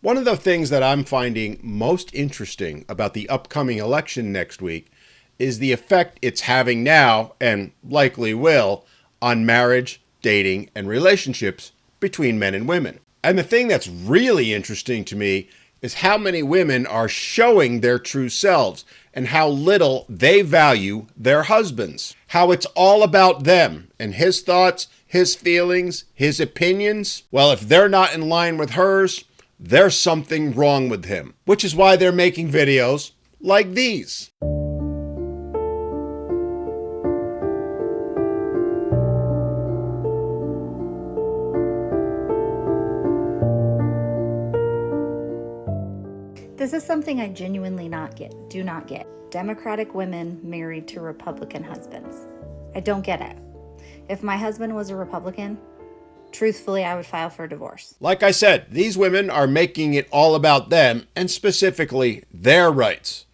One of the things that I'm finding most interesting about the upcoming election next week is the effect it's having now, and likely will, on marriage, dating, and relationships between men and women. And the thing that's really interesting to me is how many women are showing their true selves and how little they value their husbands. How it's all about them and his thoughts, his feelings, his opinions. Well, if they're not in line with hers, there's something wrong with him, which is why they're making videos like these. This is something I genuinely do not get. Democratic women married to Republican husbands. I don't get it. If my husband was a Republican, truthfully, I would file for divorce. Like I said, these women are making it all about them and specifically their rights.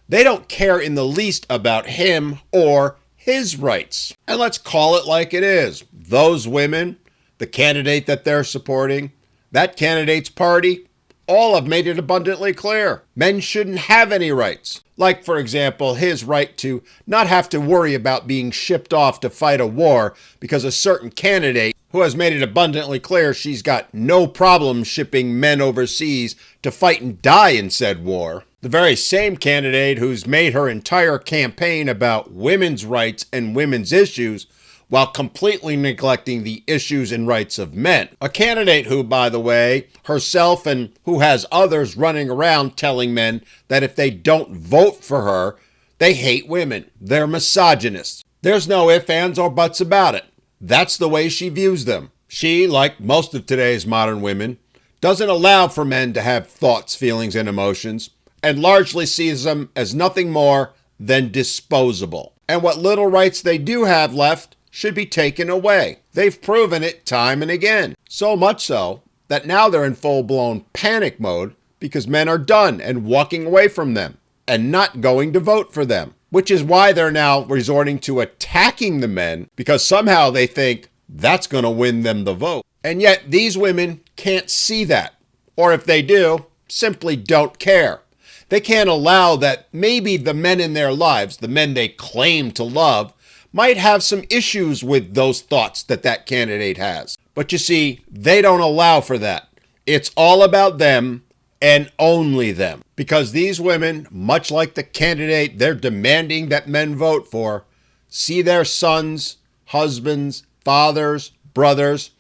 They don't care in the least about him or his rights. And let's call it like it is. Those women, the candidate that they're supporting, that candidate's party, all have made it abundantly clear. Men shouldn't have any rights. Like, for example, his right to not have to worry about being shipped off to fight a war because a certain candidate who has made it abundantly clear she's got no problem shipping men overseas to fight and die in said war. The very same candidate who's made her entire campaign about women's rights and women's issues while completely neglecting the issues and rights of men. A candidate who, by the way, herself and who has others running around telling men that if they don't vote for her, they hate women. They're misogynists. There's no ifs, ands, or buts about it. That's the way she views them. She, like most of today's modern women, doesn't allow for men to have thoughts, feelings, and emotions, and largely sees them as nothing more than disposable. And what little rights they do have left should be taken away. They've proven it time and again. So much so that now they're in full-blown panic mode because men are done and walking away from them and not going to vote for them. Which is why they're now resorting to attacking the men because somehow they think that's going to win them the vote. And yet these women can't see that. Or if they do, simply don't care. They can't allow that maybe the men in their lives, the men they claim to love, might have some issues with those thoughts that candidate has. But you see, they don't allow for that. It's all about them and only them. Because these women, much like the candidate they're demanding that men vote for, see their sons, husbands, fathers, brothers,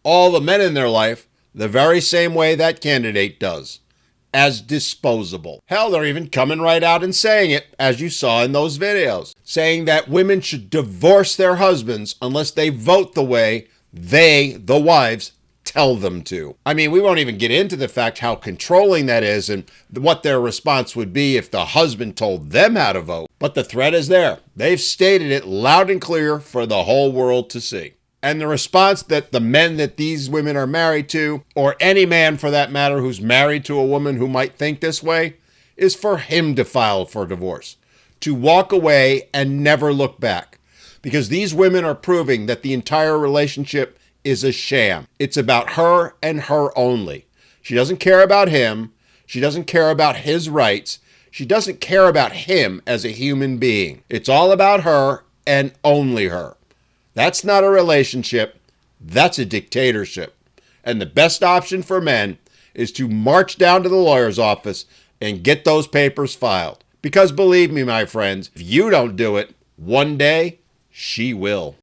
all the men in their life, the very same way that candidate does. As disposable. Hell, they're even coming right out and saying it, as you saw in those videos, saying that women should divorce their husbands unless they vote the way they, the wives, tell them to. I mean, we won't even get into the fact how controlling that is and what their response would be if the husband told them how to vote. But the threat is there. They've stated it loud and clear for the whole world to see. And the response that the men that these women are married to, or any man for that matter who's married to a woman who might think this way, is for him to file for divorce, to walk away and never look back. Because these women are proving that the entire relationship is a sham. It's about her and her only. She doesn't care about him. She doesn't care about his rights. She doesn't care about him as a human being. It's all about her and only her. That's not a relationship. That's a dictatorship. And the best option for men is to march down to the lawyer's office and get those papers filed. Because believe me, my friends, if you don't do it, one day she will.